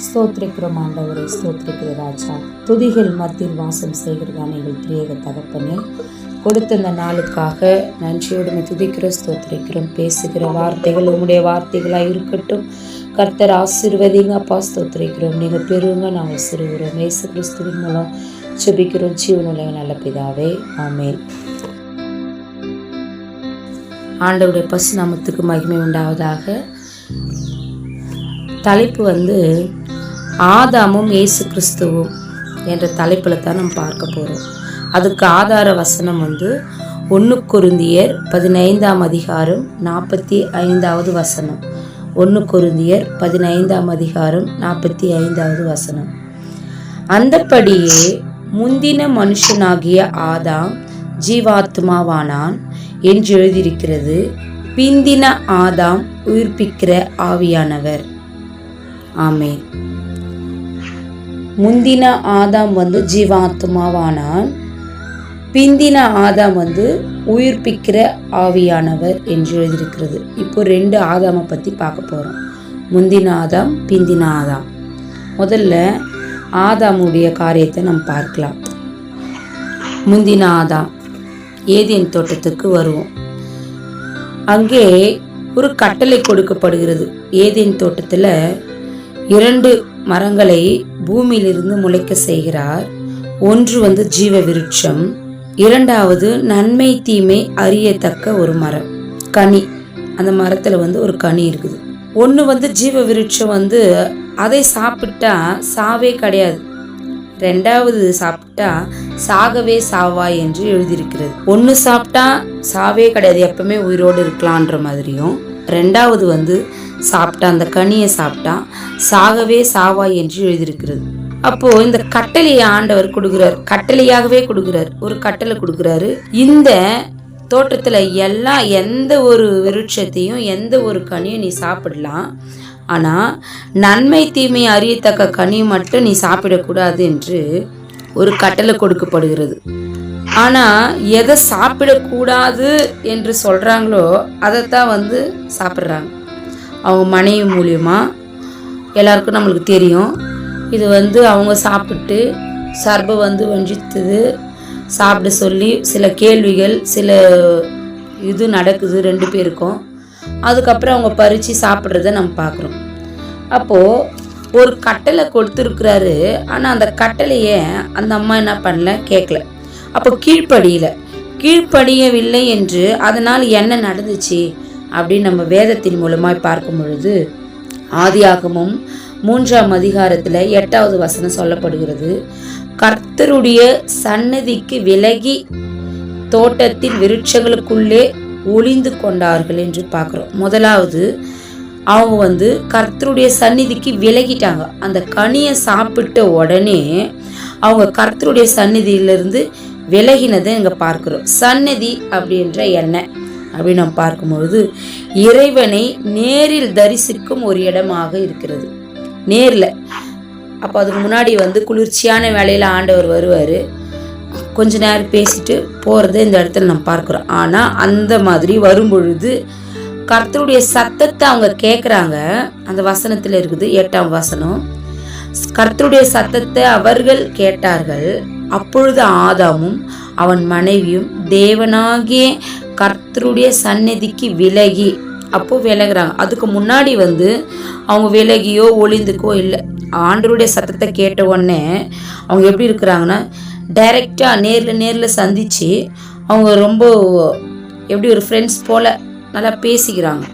ஸ்தோத்திரிக்கிறோம் ஆண்டவரை, ஸ்தோத்திரிக்கிற ராஜா. துதிகள் மத்தியில் வாசம் செய்கிறதான எங்கள் திரியேக தகப்பனே, கொடுத்த இந்த நாளுக்காக நன்றியோடு துதிக்கிற ஸ்தோத்திரிக்கிறோம். பேசுகிற வார்த்தைகள் உங்களுடைய வார்த்தைகளாக இருக்கட்டும். கர்த்தர் ஆசீர்வதிங்க அப்பா, ஸ்தோத்திரிக்கிறோம். நீங்கள் பெறுங்க, நாங்கள் சிறுகிறோம். இயேசு கிறிஸ்துவின் மூலம் ஜெபிக்கிறோம் ஜீவனுள்ள நல்ல பிதாவே, ஆமென். ஆண்டவருடைய பசு நாமத்துக்கு மகிமை உண்டாவதாக. தலைப்பு ஆதாமும் இயேசு கிறிஸ்துவும் என்ற தலைப்பில் தான் நம்ம பார்க்க போகிறோம். அதுக்கு ஆதார வசனம் 1 கொரிந்தியர் 15ஆம் அதிகாரம் 45வது வசனம். 1 கொரிந்தியர் 15ஆம் அதிகாரம் 45வது வசனம். அந்தப்படியே முந்தின மனுஷனாகிய ஆதாம் ஜீவாத்மாவானான் என்று எழுதியிருக்கிறது. பிந்தின ஆதாம் உயிர்ப்பிக்கிற ஆவியானவர். ஆமென். முந்தின ஆதாம் ஜீவாத்மாவானான், பிந்தின ஆதாம் உயிர்ப்பிக்கிற ஆவியானவர் என்று எழுதியிருக்கிறது. இப்போ 2 ஆதாமை பற்றி பார்க்க போகிறோம். முந்தின ஆதாம், பிந்தின ஆதாம். முதல்ல ஆதாமுடைய காரியத்தை நம்ம பார்க்கலாம். முந்தின ஆதாம் ஏதேன் தோட்டத்துக்கு வருவோம். அங்கே ஒரு கட்டளை கொடுக்கப்படுகிறது. ஏதேன் தோட்டத்தில் 2 மரங்களை பூமியிலிருந்து முளைக்க செய்கிறார். ஒன்று ஜீவ விருட்சம், 2வது நன்மை தீமை அறியத்தக்க ஒரு மரம், கனி. அந்த மரத்துல ஒரு கனி இருக்குது. ஒன்று ஜீவ விருட்சம் அதை சாப்பிட்டா சாவே கிடையாது, 2வது சாப்பிட்டா சாகவே சாவாய் என்று எழுதியிருக்கிறது. 1 சாப்பிட்டா சாவே கிடையாது, எப்பவுமே உயிரோடு இருக்கலான்ற மாதிரியும், 2வது சாப்பிட்டா அந்த கனியை சாப்பிட்டா சாகவே சாவாய் என்று எழுதியிருக்கிறது. அப்போ இந்த கட்டளையை ஆண்டவர் கொடுக்கிறார், கட்டளையாகவே கொடுக்கிறார். ஒரு கட்டளை கொடுக்கிறாரு. இந்த தோட்டத்துல எந்த ஒரு விருட்சத்தையும் எந்த ஒரு கனியும் நீ சாப்பிடலாம், ஆனா நன்மை தீமை அறியத்தக்க கனி மட்டும் நீ சாப்பிடக்கூடாது என்று ஒரு கட்டளை கொடுக்கப்படுகிறது. ஆனா எதை சாப்பிடக்கூடாது என்று சொல்றாங்களோ அதைத்தான் சாப்பிட்றாங்க. அவங்க மனைவி மூலியமா எல்லாருக்கும் நம்மளுக்கு தெரியும். இது அவங்க சாப்பிட்டு சர்பம் வஞ்சித்தது சாப்பிட சொல்லி சில கேள்விகள், சில இது நடக்குது 2 பேருக்கும். அதுக்கப்புறம் அவங்க பறித்து சாப்பிட்றத நம்ம பார்க்குறோம். அப்போது ஒரு கட்டளை கொடுத்துருக்குறாரு. ஆனால் அந்த கட்டளையை அந்த அம்மா என்ன பண்ணல, கேட்கல. அப்போ கீழ்ப்படியவில்லை என்று அதனால் என்ன நடந்துச்சு அப்படின்னு நம்ம வேதத்தின் மூலமாய் பார்க்கும் பொழுது, ஆதியாகமம் 3ஆம் அதிகாரத்தில் 8வது வசனம் சொல்லப்படுகிறது. கர்த்தருடைய சன்னதிக்கு விலகி தோட்டத்தின் விருட்சங்களுக்குள்ளே ஒளிந்து கொண்டார்கள் என்று பார்க்குறோம். முதலாவது அவங்க கர்த்தருடைய சந்நிதிக்கு விலகிட்டாங்க. அந்த கனியை சாப்பிட்ட உடனே அவங்க கர்த்தருடைய சந்நிதியிலிருந்து விலகினதை இங்கே பார்க்குறோம். சந்நிதி அப்படின்ற என்ன அப்படின்னு நம்ம பார்க்கும்பொழுது, இறைவனை நேரில் தரிசிக்கும் ஒரு இடமாக இருக்கிறது. நேரில். அப்போ அதுக்கு முன்னாடி குளிர்ச்சியான வேலையில் ஆண்டவர் வருவார், கொஞ்ச நேரம் பேசிட்டு போகிறத இந்த இடத்துல நம்ம பார்க்குறோம். ஆனால் அந்த மாதிரி வரும்பொழுது கர்த்தருடைய சத்தத்தை அவங்க கேட்குறாங்க. அந்த வசனத்தில் இருக்குது 8ஆம் வசனம். கர்த்தருடைய சத்தத்தை அவர்கள் கேட்டார்கள். அப்பொழுது ஆதாமும் அவன் மனைவியும் தேவனாகிய கர்த்தருடைய சந்நிதிக்கு விலகி, அப்போ விலகுறாங்க. அதுக்கு முன்னாடி அவங்க விலகியோ ஒளிந்துக்கோ இல்லை. ஆண்டவருடைய சத்தத்தை கேட்ட உடனே அவங்க எப்படி இருக்கிறாங்கன்னா, டைரெக்டாக நேரில் சந்தித்து அவங்க ரொம்ப எப்படி ஒரு ஃப்ரெண்ட்ஸ் போல் நல்லா பேசிக்கிறாங்க.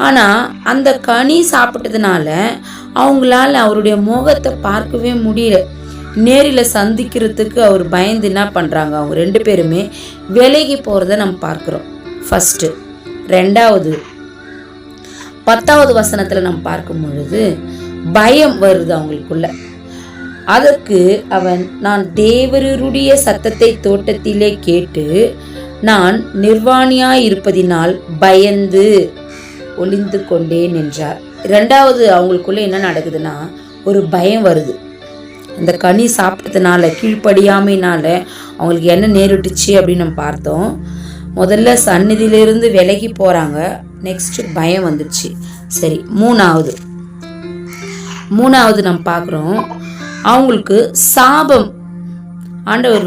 ஆனால் அந்த கனி சாப்பிட்டதுனால அவங்களால அவருடைய முகத்தை பார்க்கவே முடியல. நேரில் சந்திக்கிறதுக்கு அவர் பயந்து என்ன பண்ணுறாங்க, அவங்க 2 பேருமே விலகி போகிறத நம்ம பார்க்குறோம். ஃபஸ்ட்டு. 2வது 10வது வசனத்தில் நம்ம பார்க்கும் பொழுது பயம் வருது அவங்களுக்குள்ள. அதற்கு அவன், நான் தேவருடைய சத்தத்தை தோட்டத்திலே கேட்டு நான் நிர்வாணியாய் இருப்பதினால் பயந்து ஒளிந்து கொண்டேன் என்றார். 2வது அவங்களுக்குள்ள என்ன நடக்குதுன்னா, ஒரு பயம் வருது. அந்த கனி சாப்பிட்டதுனால, கீழ்ப்படியாமையினால அவங்களுக்கு என்ன நேரிட்டுச்சு அப்படின்னு நம்ம பார்த்தோம். முதல்ல சந்நிதியிலிருந்து விலகி போகிறாங்க. நெக்ஸ்ட் பயம் வந்துடுச்சு. சரி, 3வது மூணாவது நம்ம பார்க்குறோம், அவங்களுக்கு சாபம், ஆண்டவர்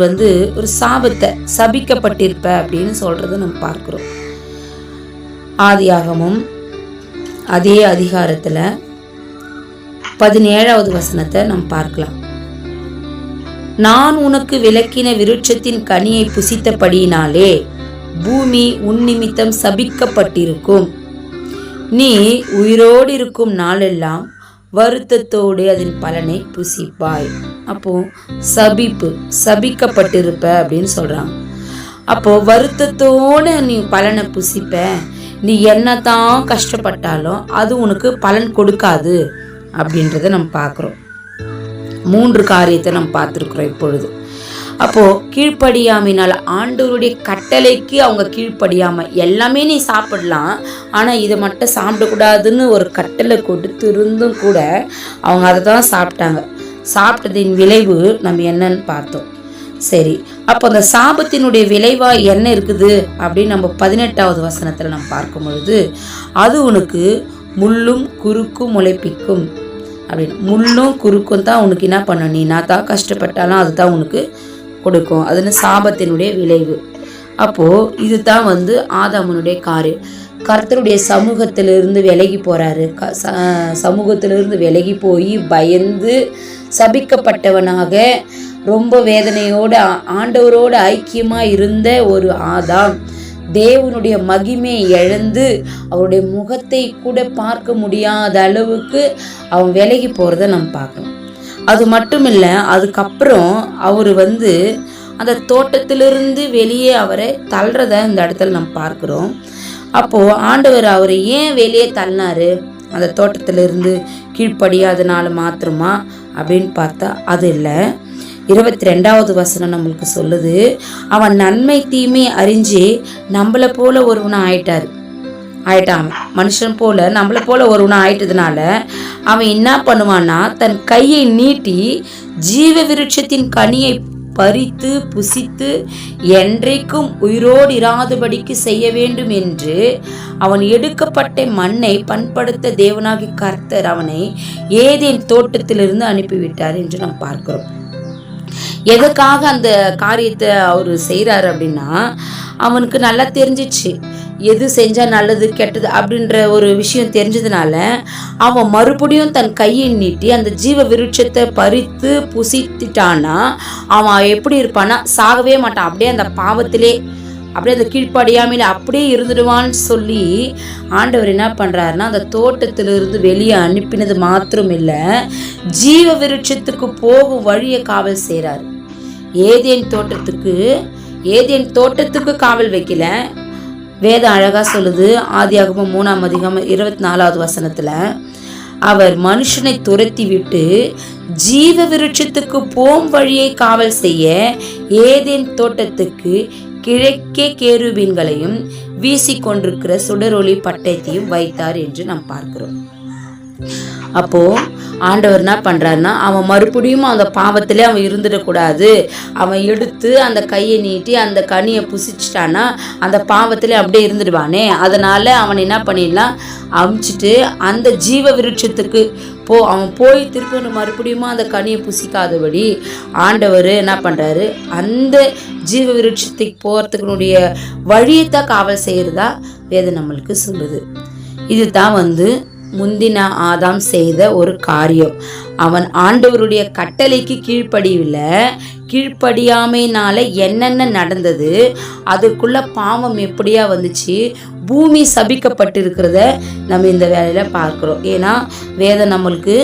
ஒரு சாபத்தை சபிக்கப்பட்டிருப்ப அப்படின்னு சொல்றத நம்ம பார்க்கிறோம். ஆதியாகமம் அதே அதிகாரத்துல 17வது வசனத்தை நம்ம பார்க்கலாம். நான் உனக்கு விலக்கின விருட்சத்தின் கனியை புசித்தபடியினாலே பூமி உன் நிமித்தம் சபிக்கப்பட்டிருக்கும். நீ உயிரோடு இருக்கும் நாளெல்லாம் வருத்தத்தோடு அதன் பலனை புசிப்பாய். அப்போ சபிக்கப்பட்டிருப்ப அப்படின்னு சொல்றாங்க. அப்போ வருத்தத்தோடு நீ பலனை புசிப்ப, நீ என்னதான் கஷ்டப்பட்டாலும் அது உனக்கு பலன் கொடுக்காது அப்படின்றத நம்ம பார்க்குறோம். 3 காரியத்தை நம்ம பார்த்துருக்குறோம் இப்பொழுது. அப்போ கீழ்ப்படியாமையினால, ஆண்டவருடைய கட்டளைக்கு அவங்க கீழ்ப்படியாம, எல்லாமே நீ சாப்பிடலாம் ஆனா இதை மட்டும் சாப்பிடக்கூடாதுன்னு ஒரு கட்டளை கொடுத்து இருந்தும் கூட அவங்க அதை தான் சாப்பிட்டாங்க. சாப்பிட்டதின் விளைவு நம்ம என்னன்னு பார்த்தோம். சரி, அப்போ அந்த சாபத்தினுடைய விளைவா என்ன இருக்குது அப்படின்னு நம்ம 18வது வசனத்துல நம்ம பார்க்கும் பொழுது, அது உனக்கு முள்ளும் குறுக்கும் முளைப்பிக்கும் அப்படின்னு. முள்ளும் குறுக்கும் தான் உனக்கு என்ன பண்ண, நீ நான் தான் கஷ்டப்பட்டாலும் அதுதான் உனக்கு கொடுக்கும். அதுன்னு சாபத்தினுடைய விளைவு. அப்போ இதுதான் ஆதாமனுடைய காரியம். கர்த்தருடைய சமூகத்திலிருந்து விலகி போறாரு. சமூகத்திலிருந்து விலகி போய் பயந்து சபிக்கப்பட்டவனாக ரொம்ப வேதனையோடு ஆண்டவரோடு ஐக்கியமா இருந்த ஒரு ஆதாம் தேவனுடைய மகிமையை இழந்து அவருடைய முகத்தை கூட பார்க்க முடியாத அளவுக்கு அவன் விலகி போறத நம்ம பார்க்கணும். அது மட்டும் இல்லை, அதுக்கப்புறம் அவர் அந்த தோட்டத்திலிருந்து வெளியே அவரை தள்ளுறத இந்த இடத்துல நம்ம பார்க்குறோம். அப்போ ஆண்டவர் அவரை ஏன் வெளியே தள்ளினாரு? அந்த தோட்டத்திலிருந்து கீழ்ப்படியாதனால மாத்திரமா அப்படின்னு பார்த்தா அது இல்லை. 22வது வசனம் நம்மளுக்கு சொல்லுது, அவன் நன்மை தீமை அறிஞ்சு நம்மளை போல ஒருவனை ஆயிட்டான். மனுஷன் போல நம்மளை போல ஒருவனை ஆயிட்டதுனால அவன் என்ன பண்ணுவான்னா, தன் கையை நீட்டி ஜீவ விருட்சத்தின் கனியை பறித்து புசித்து என்றைக்கும் உயிரோடு இராதபடிக்கு செய்ய வேண்டும் என்று அவன் எடுக்கப்பட்ட மண்ணை பண்படுத்த தேவனாகி கர்த்தர் அவனை ஏதேன் தோட்டத்திலிருந்து அனுப்பிவிட்டார் என்று நாம் பார்க்கிறோம். எதுக்காக அந்த காரியத்தை அவர் செய்கிறாரு அப்படின்னா, அவனுக்கு நல்லா தெரிஞ்சிச்சு எது செஞ்சா நல்லது கெட்டது அப்படின்ற ஒரு விஷயம் தெரிஞ்சதுனால அவன் மறுபடியும் தன் கையை நீட்டி அந்த ஜீவ விருட்சத்தை பறித்து புசித்துட்டான்னா அவன் எப்படி இருப்பான்னா, சாகவே மாட்டான். அப்படியே அந்த பாவத்திலே, அப்படியே அந்த கீழ்ப்படியாமையில அப்படியே இருந்துடுவான்னு சொல்லி ஆண்டவர் என்ன பண்றாருன்னா, அந்த தோட்டத்திலிருந்து வெளியே அனுப்பினது மாத்திரம் இல்லை, ஜீவ விருட்சத்துக்கு போகும் வழியை காவல் செய்கிறார். ஏதேன் தோட்டத்துக்கு காவல் வைக்கல. வேதம் அழகா சொல்லுது, ஆதியாகமம் 3ஆம் அதிகாரம் 24வது வசனத்துல, அவர் மனுஷனை துரத்தி விட்டு ஜீவ விருட்சத்துக்கு போம் வழியை காவல் செய்ய ஏதேன் தோட்டத்துக்கு கிழக்கே கேருபீன்களையும் வீசிக்கொண்டிருக்கிற சுடரொளி பட்டயத்தையும் வைத்தார் என்று நாம் பார்க்கிறோம். அப்போ ஆண்டவர் என்ன பண்றாருன்னா, அவன் மறுபடியும் அந்த பாவத்திலே அவன் இருந்துடக்கூடாது. அவன் எடுத்து அந்த கையை நீட்டி அந்த கனியை புசிச்சிட்டான்னா அந்த பாவத்திலே அப்படியே இருந்துடுவானே. அதனால அவன் என்ன பண்ணிடலாம், அமிச்சிட்டு அந்த ஜீவ விருட்சத்துக்கு அவன் போய் திருப்பி மறுபடியும் அந்த கனியை புசிக்காதபடி ஆண்டவர் என்ன பண்றாரு, அந்த ஜீவ விருட்சத்துக்கு போறதுக்குனுடைய வழியைத்தான் காவல் செய்யறதா வேதம் நம்மளுக்கு சொல்லுது. இதுதான் முந்தின ஆதாம் செய்த ஒரு காரியம். அவன் ஆண்டவருடைய கட்டளைக்கு கீழ்ப்படியாமையினால என்னென்ன நடந்தது, அதுக்குள்ள பாவம் எப்படியா வந்துச்சு, பூமி சபிக்கப்பட்டிருக்கிறத நம்ம இந்த வேலையில பார்க்கிறோம். ஏன்னா வேதம் நம்மளுக்கு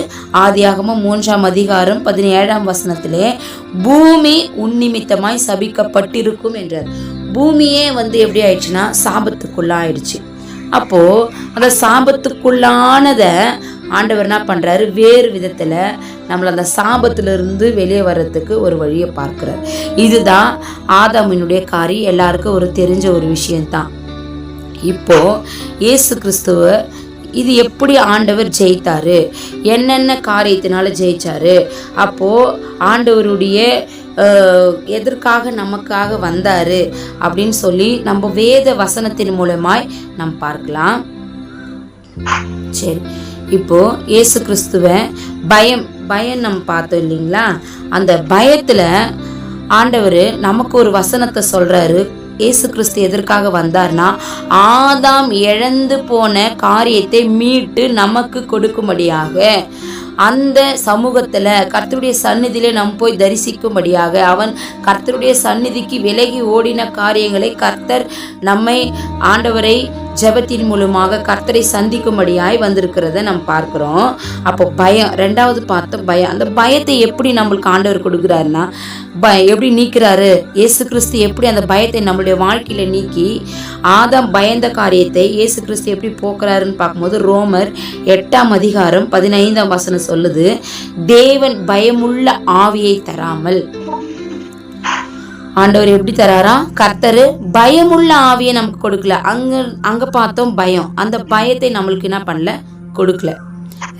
ஆதியாகமம் 3ஆம் அதிகாரம் 17ஆம் வசனத்திலே பூமி உன்னிமித்தமாய் சபிக்கப்பட்டிருக்கும் என்றார். பூமியே எப்படி ஆயிடுச்சுன்னா சாபத்துக்குள்ள ஆயிடுச்சு. அப்போ அந்த சாபத்துக்குள்ளானத ஆண்டவர் என்ன பண்றாரு, வேறு விதத்துல நம்மள அந்த சாபத்திலிருந்து வெளியே வர்றதுக்கு ஒரு வழியை பார்க்கிறார். இதுதான் ஆதாமினுடைய காரியம். எல்லாருக்கும் ஒரு தெரிஞ்ச ஒரு விஷயம்தான். இப்போ இயேசு கிறிஸ்துவ இது எப்படி ஆண்டவர் ஜெயித்தாரு, என்னென்ன காரியத்தினால ஜெயிச்சாரு, அப்போ ஆண்டவருடைய எதற்காக நமக்காக வந்தாரு அப்படின்னு சொல்லி நம்ம வேத வசனத்தின் மூலமாய் நாம் பார்க்கலாம். சரி, இப்போ இயேசு கிறிஸ்துவை பயம் நம்ம பார்த்தோம் இல்லைங்களா? அந்த பயத்துல ஆண்டவர் நமக்கு ஒரு வசனத்தை சொல்றாரு. இயேசு கிறிஸ்து எதற்காக வந்தார்னா, ஆதாம் இழந்து போன காரியத்தை மீட்டு நமக்கு கொடுக்கும்படியாக, அந்த சமூகத்துல கர்த்தருடைய சந்நிதியிலே நம்ம போய் தரிசிக்கும்படியாக, அவன் கர்த்தருடைய சந்நிதிக்கு விலகி ஓடின காரியங்களை கர்த்தர் நம்மை ஆண்டவரை ஜெபத்தின் மூலமாக கர்த்தரை சந்திக்கும்படியாய் வந்திருக்கிறத நம்ம பார்க்கிறோம். அப்போ பயம், ரெண்டாவது பார்த்தோம் பயம். அந்த பயத்தை எப்படி நம்மளுக்கு ஆண்டவர் கொடுக்குறாருன்னா, எப்படி நீக்கிறாரு இயேசு கிறிஸ்து, எப்படி அந்த பயத்தை நம்மளுடைய வாழ்க்கையில நீக்கி ஆதாம் பயந்த காரியத்தை இயேசு கிறிஸ்து எப்படி போக்குறாருன்னு பார்க்கும்போது, ரோமர் 8:15 சொல்லுது, தேவன் பயமுள்ள ஆவியை தராமல், ஆண்டவர் எப்படி தராரா? கர்த்தரு பயமுள்ள ஆவியை நமக்கு கொடுக்கல. அங்க பார்த்தோம் பயம், அந்த பயத்தை நம்மளுக்கு என்ன பண்ணல, கொடுக்கல.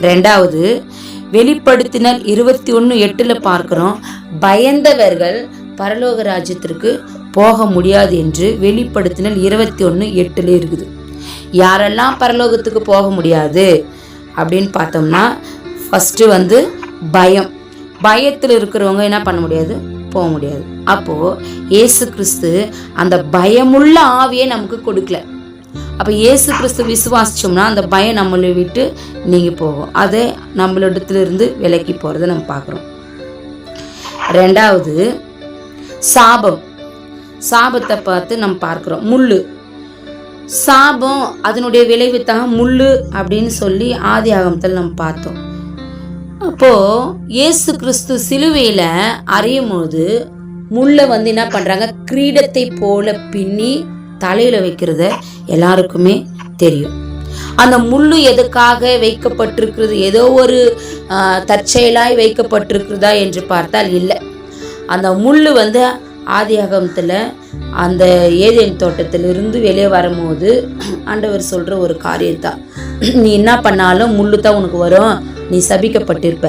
ரெண்டாவது வெளிப்படுத்தினர் 21:8 பார்க்கிறோம், பயந்தவர்கள் பரலோக ராஜ்யத்திற்கு போக முடியாது என்று வெளிப்படுத்தினர் 21:8 இருக்குது. யாரெல்லாம் பரலோகத்துக்கு போக முடியாது அப்படின்னு பார்த்தோம்னா, ஃபர்ஸ்ட் பயத்தில் இருக்கிறவங்க என்ன பண்ண முடியாது, போக முடியாது. அப்போ இயேசு கிறிஸ்து அந்த பயமுள்ள ஆவியை நமக்கு கொடுக்கல. அப்ப இயேசு கிறிஸ்து விசுவாசிச்சோம்னா அந்த பயம் நம்மளை விட்டு நீங்கி போகும். அதை நம்மளிடத்துல இருந்து விலக்கி போறதை நம்ம பார்க்கிறோம். ரெண்டாவது சாபத்தை பார்த்து நம்ம பார்க்கிறோம். முள்ளு சாபம், அதனுடைய விளைவு தான் முள்ளு அப்படின்னு சொல்லி ஆதி ஆகமத்தில் நம்ம பார்த்தோம். அப்போ இயேசு கிறிஸ்து சிலுவையில அறையும் போது முள்ளை என்ன பண்றாங்க, கிரீடத்தை போல பின்னி தலையில வைக்கிறத எல்லாருக்குமே தெரியும். அந்த முள்ளு எதுக்காக வைக்கப்பட்டிருக்கிறது, ஏதோ ஒரு தற்செயலாய் வைக்கப்பட்டிருக்கிறதா என்று பார்த்தால் இல்லை. அந்த முள்ளு ஆதியாகமத்தில் அந்த ஏதேன் தோட்டத்திலிருந்து வெளியே வரும்போது ஆண்டவர் சொல்ற ஒரு காரியத்தான், நீ என்ன பண்ணாலும் முள்ளு தான் உனக்கு வரும், நீ சபிக்கப்பட்டிருப்ப.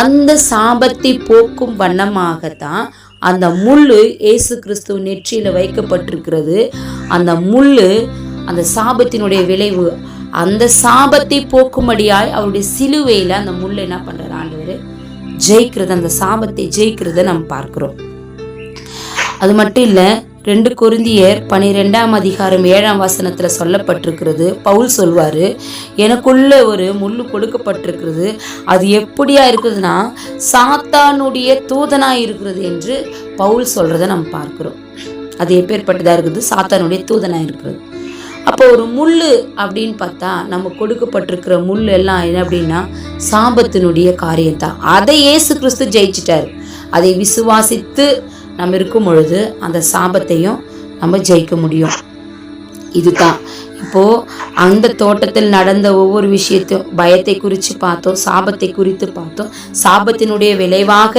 அந்த சாபத்தை போக்கும் வண்ணமாகத்தான் அந்த முள்ளு இயேசு கிறிஸ்துவ நெற்றியில வைக்கப்பட்டிருக்கிறது. அந்த முள்ளு அந்த சாபத்தினுடைய விளைவு. அந்த சாபத்தை போக்கும்படியாய் அவருடைய சிலுவையில அந்த முள்ளு என்ன பண்றாரு, ஆண்டவர் ஜெயிக்கிறது, அந்த சாபத்தை ஜெயிக்கிறத நம்ம பார்க்கிறோம். அது மட்டும் இல்ல, 2 கொரிந்தியர் 12:7 சொல்லப்பட்டிருக்கிறது. பவுல் சொல்வாரு, எனக்குள்ள ஒரு முள்ளு கொடுக்கப்பட்டிருக்கிறது, அது எப்படியா இருக்குதுன்னா சாத்தானுடைய தூதனா இருக்கிறது என்று பவுல் சொல்றதை நம்ம பார்க்கிறோம். அது எப்பேற்பட்டதா இருக்குது, சாத்தானுடைய தூதனா இருக்கிறது. அப்போ ஒரு முள்ளு அப்படின்னு பார்த்தா நம்ம கொடுக்கப்பட்டிருக்கிற முள் எல்லாம் என்ன அப்படின்னா சாபத்தினுடைய காரியம் தான். அதை இயேசு கிறிஸ்து ஜெயிச்சிட்டாரு. அதை விசுவாசித்து நம்ம இருக்கும் பொழுது அந்த சாபத்தையும் நம்ம ஜெயிக்க முடியும். இதுதான் இப்போ அந்த தோட்டத்தில் நடந்த ஒவ்வொரு விஷயத்தையும், பயத்தை குறித்து பார்த்தோம், சாபத்தை குறித்து பார்த்தோம், சாபத்தினுடைய விளைவாக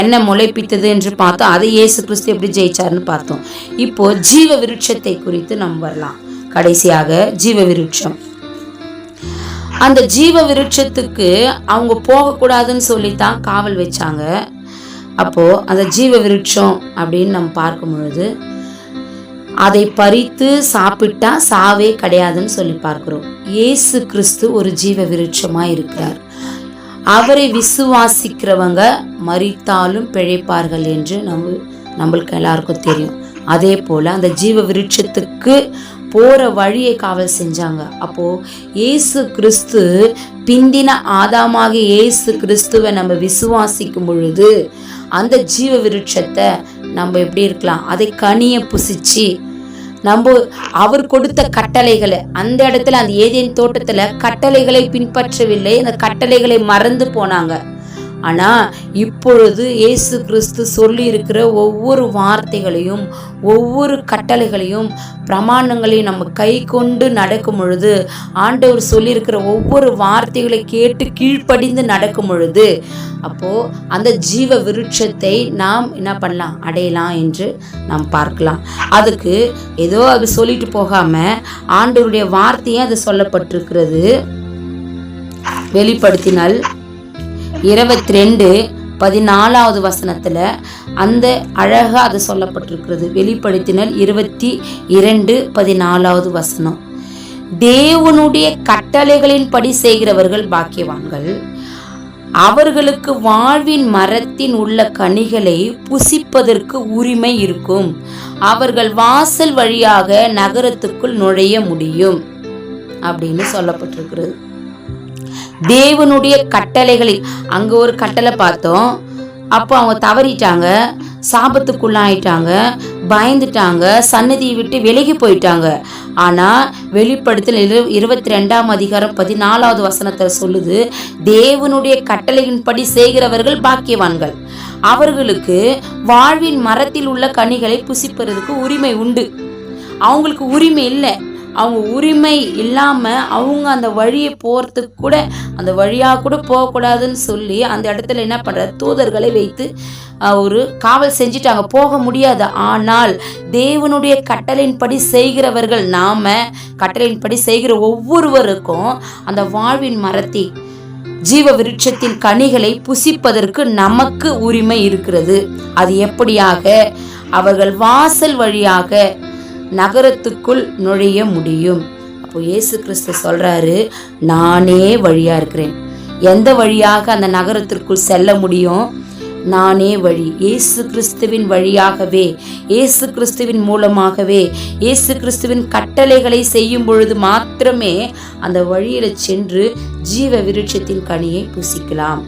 என்ன முளைப்பித்தது என்று பார்த்தோம், அதை இயேசு கிறிஸ்து எப்படி ஜெயிச்சாருன்னு பார்த்தோம். இப்போ ஜீவ விருட்சத்தை குறித்து நம்ம வரலாம். கடைசியாக ஜீவ விருட்சம். அந்த ஜீவ விருட்சத்துக்கு அவங்க போகக்கூடாதுன்னு சொல்லித்தான் காவல் வச்சாங்க. அப்போ அந்த ஜீவ விருட்சம் அப்படின்னு நம்ம பார்க்கும் பொழுது அதை பறித்து சாப்பிட்டா சாவே கிடையாதுன்னு சொல்லி பார்க்கிறோம். இயேசு கிறிஸ்து ஒரு ஜீவ விருட்சமா இருக்கிறார். அவரை விசுவாசிக்கிறவங்க மரித்தாலும் பிழைப்பார்கள் என்று நம்மளுக்கு எல்லாருக்கும் தெரியும். அதே போல அந்த ஜீவ விருட்சத்துக்கு போற வழியை காவல் செஞ்சாங்க. அப்போ இயேசு கிறிஸ்து பிந்தின ஆதாமாக இயேசு கிறிஸ்துவை நம்ம விசுவாசிக்கும் பொழுது அந்த ஜீவ விருட்சத்தை நம்ம எப்படி இருக்கலாம், அதை கனிய புசிச்சு நம்ம அவர் கொடுத்த கட்டளைகளை, அந்த இடத்துல அந்த ஏதேன் தோட்டத்துல கட்டளைகளை பின்பற்றவில்லை, அந்த கட்டளைகளை மறந்து போனாங்க. ஆனா இப்பொழுது இயேசு கிறிஸ்து சொல்லி இருக்கிற ஒவ்வொரு வார்த்தைகளையும், ஒவ்வொரு கட்டளைகளையும், பிரமாணங்களையும் நம்ம கை கொண்டு நடக்கும் பொழுது, ஆண்டவர் சொல்லி இருக்கிற ஒவ்வொரு வார்த்தைகளை கேட்டு கீழ்ப்படிந்து நடக்கும் பொழுது, அப்போ அந்த ஜீவ விருட்சத்தை நாம் என்ன பண்ணலாம், அடையலாம் என்று நாம் பார்க்கலாம். அதுக்கு ஏதோ அது சொல்லிட்டு போகாம ஆண்டவருடைய வார்த்தையே அது சொல்லப்பட்டிருக்கிறது. வெளிப்படுத்தினால் 22:14 அந்த அழகா அது சொல்லப்பட்டிருக்கிறது. வெளிப்படுத்தினால் 22:14 தேவனுடைய கட்டளைகளின்படி செய்கிறவர்கள் பாக்கியவான்கள், அவர்களுக்கு வாழ்வின் மரத்தின் உள்ள கனிகளை புசிப்பதற்கு உரிமை இருக்கும், அவர்கள் வாசல் வழியாக நகரத்துக்குள் நுழைய முடியும் அப்படின்னு சொல்லப்பட்டிருக்கிறது. தேவனுடைய கட்டளைகளில் அங்க ஒரு கட்டளை பார்த்தோம். அப்போ அவங்க தவறிட்டாங்க, சாபத்துக்குள்ளாயிட்டாங்க, பயந்துட்டாங்க, சன்னதியை விட்டு விலகி போயிட்டாங்க. ஆனா வெளிப்படுத்தல் 22ஆம் அதிகாரம் 14வது வசனத்தை சொல்லுது, தேவனுடைய கட்டளையின்படி செய்கிறவர்கள் பாக்கியவான்கள், அவர்களுக்கு வாழ்வின் மரத்தில் உள்ள கனிகளை புசிப்பதற்கு உரிமை உண்டு. அவங்களுக்கு உரிமை இல்லை. அவங்க உரிமை இல்லாமல் அவங்க அந்த வழியை போகிறதுக்கு கூட, அந்த வழியாக கூட போகக்கூடாதுன்னு சொல்லி அந்த இடத்துல என்ன பண்ணுறாரு, தூதர்களை வைத்து ஒரு காவல் செஞ்சிட்டாங்க, போக முடியாது. ஆனால் தேவனுடைய கட்டளையின்படி செய்கிறவர்கள், நாம கட்டளையின்படி செய்கிற ஒவ்வொருவருக்கும் அந்த வாழ்வின் மரத்தை, ஜீவ விருட்சத்தின் கனிகளை புசிப்பதற்கு நமக்கு உரிமை இருக்கிறது. அது எப்படியாக? அவர்கள் வாசல் வழியாக நகரத்துக்குள் நுழைய முடியும். அப்போ இயேசு கிறிஸ்து சொல்றாரு, நானே வழியா இருக்கிறேன். எந்த வழியாக அந்த நகரத்திற்குள் செல்ல முடியும்? நானே வழி. இயேசு கிறிஸ்துவின் வழியாகவே, இயேசு கிறிஸ்துவின் மூலமாகவே, இயேசு கிறிஸ்துவின் கட்டளைகளை செய்யும் பொழுது மாத்திரமே அந்த வழியில சென்று ஜீவ விருட்சத்தின் கனியை புசிக்கலாம்.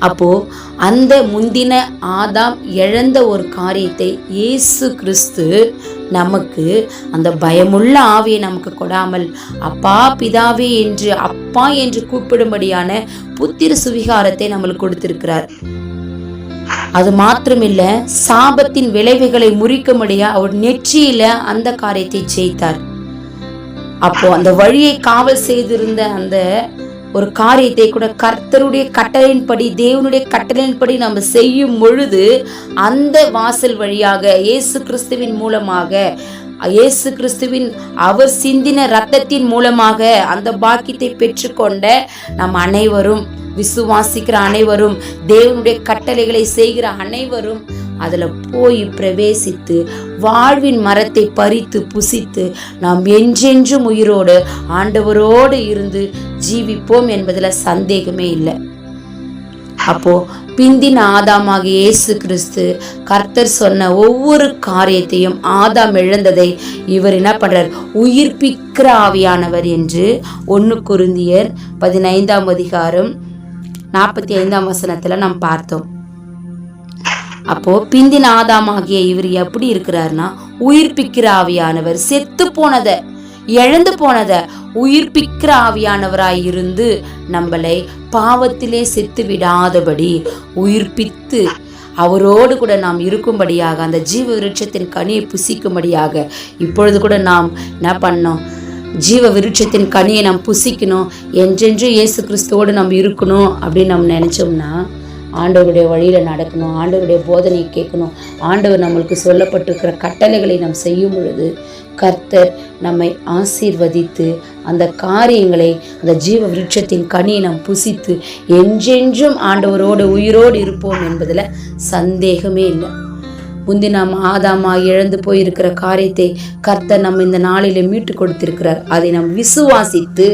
அப்போ அந்த முந்தின ஆதாம் இழந்த ஒரு காரியத்தை இயேசு கிறிஸ்து நமக்கு அந்த பயமுள்ள ஆவியை நமக்கு கொடாமல் அப்பா பிதாவே என்று, அப்பா என்று கூப்பிடும்படியான புத்திர சுவிகாரத்தை நம்மளுக்கு கொடுத்திருக்கிறார். அது மாத்திரமில்ல, சாபத்தின் விளைவுகளை முறிக்கும்படியா அவர் நெற்றியில அந்த காரியத்தை செய்தார். அப்போ அந்த வழியை காவல் செய்திருந்த அந்த ஒரு காரியத்தை கூட கர்த்தருடைய கட்டளையின்படி, தேவனுடைய கட்டளையின்படி நம்ம செய்யும் பொழுது அந்த வாசல் வழியாக இயேசு கிறிஸ்துவின் மூலமாக, இயேசு கிறிஸ்துவின் அவர் சிந்தின இரத்தத்தின் மூலமாக அந்த பாக்கியத்தை பெற்றுக்கொண்ட நம் அனைவரும், விசுவாசிக்கிற அனைவரும், தேவனுடைய கட்டளைகளை செய்கிற அனைவரும் அதில் போய் பிரவேசித்து வாழ்வின் மரத்தை பறித்து புசித்து நாம் என்றென்றும் உயிரோடு ஆண்டவரோடு இருந்து ஜீவிப்போம் என்பதில் சந்தேகமே இல்லை. அப்போ பிந்தின ஆதாமாக இயேசு கிறிஸ்து கர்த்தர் சொன்ன ஒவ்வொரு காரியத்தையும், ஆதாம் இழந்ததை இவர் என்ன பண்றார், உயிர்ப்பிக்கிற ஆவியானவர் என்று 1 கொரிந்தியர் 15ஆம் அதிகாரம் 45ஆம் வசனத்துல நாம் பார்த்தோம். அப்போ பிந்தின ஆதாமாகிய இவர் எப்படி இருக்கிறார்னா, உயிர்ப்பிக்கிற ஆவியானவர், செத்து போனதை, இழந்து போனதை உயிர்ப்பிக்கிற ஆவியானவராய் இருந்து நம்மளை பாவத்திலே செத்து விடாதபடி உயிர்ப்பித்து அவரோடு கூட நாம் இருக்கும்படியாக, அந்த ஜீவ விருட்சத்தின் கனியை புசிக்கும்படியாக இப்பொழுது கூட நாம் என்ன பண்ணோம், ஜீவ விருட்சத்தின் கனியை நாம் புசிக்கணும், என்றென்று இயேசு கிறிஸ்துவோடு நம்ம இருக்கணும் அப்படின்னு நம்ம நினைச்சோம்னா ஆண்டவருடைய வழியில் நடக்கணும், ஆண்டவருடைய போதனையை கேட்கணும், ஆண்டவர் நம்மளுக்கு சொல்லப்பட்டிருக்கிற கட்டளைகளை நாம் செய்யும் பொழுது கர்த்தர் நம்மை ஆசீர்வதித்து அந்த காரியங்களை, அந்த ஜீவ விருட்சத்தின் கனியை நாம் புசித்து என்றென்றும் ஆண்டவரோடு உயிரோடு இருப்போம் என்பதில் சந்தேகமே இல்லை. முந்தி நாம் ஆதாமா இழந்து போயிருக்கிற காரியத்தை கர்த்தர் நம்ம இந்த நாளிலே மீட்டு கொடுத்திருக்கிறார். அதை நாம் விசுவாசித்து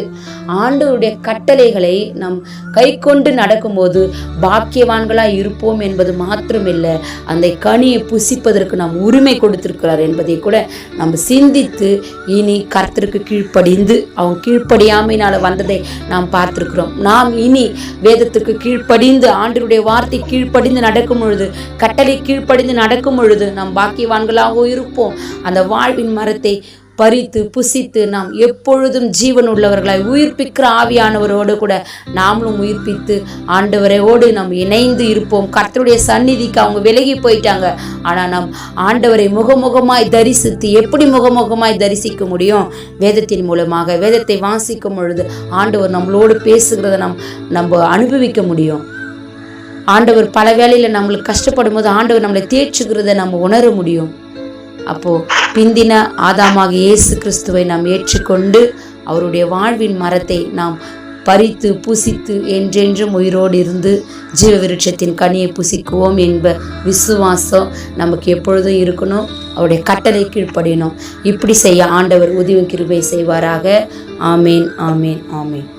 ஆண்டவருடைய கட்டளைகளை நாம் கை கொண்டு நடக்கும்போது பாக்கியவான்களாய் இருப்போம் என்பது மாத்திரமில்லை, அந்த கனியை புசிப்பதற்கு நாம் உரிமை கொடுத்திருக்கிறார் என்பதை கூட நம்ம சிந்தித்து இனி கர்த்தருக்கு கீழ்ப்படிந்து, அவங்க கீழ்ப்படியாமையினால் வந்ததை நாம் பார்த்திருக்கிறோம். நாம் இனி வேதத்துக்கு கீழ்ப்படிந்து, ஆண்டவருடைய வார்த்தை கீழ்ப்படிந்து நடக்கும் பொழுது, கட்டளை கீழ்ப்படிந்து நடக்கும் பொழுது நாம் பாக்கியவான்களாக இருப்போம். அந்த வாழ்வின் மரத்தை பறித்து புசித்து நாம் எப்பொழுதும் ஜீவன் உள்ளவர்களாய் உயிர்ப்பிக்கிற ஆவியானவரோடு கூட நாமளும் உயிர்ப்பித்து ஆண்டவரோடு நாம் இணைந்து இருப்போம். கர்த்தருடைய சந்நிதிக்கு அவங்க விலகி போயிட்டாங்க, ஆனால் நாம் ஆண்டவரை முகமுகமாய் தரிசித்து, எப்படி முகமுகமாய் தரிசிக்க முடியும்? வேதத்தின் மூலமாக, வேதத்தை வாசிக்கும் பொழுது ஆண்டவர் நம்மளோடு பேசுகிறத நம்ம அனுபவிக்க முடியும். ஆண்டவர் பல வேளையில் நம்மளுக்கு கஷ்டப்படும் போது ஆண்டவர் நம்மளை தேற்றுகிறத நம்ம உணர முடியும். அப்போ பிந்தின ஆதாமாக இயேசு கிறிஸ்துவை நாம் ஏற்றுக்கொண்டு அவருடைய வாழ்வின் மரத்தை நாம் பறித்து புசித்து என்றென்றும் உயிரோடு இருந்து ஜீவ விருட்சத்தின் கனியை புசிக்குவோம் என்ப விசுவாசம் நமக்கு எப்பொழுதும் இருக்கணும். அவருடைய கட்டளை கீழ்ப்படியணும். இப்படி செய்ய ஆண்டவர் உதவி கிருபை செய்வாராக. ஆமேன், ஆமேன், ஆமேன்.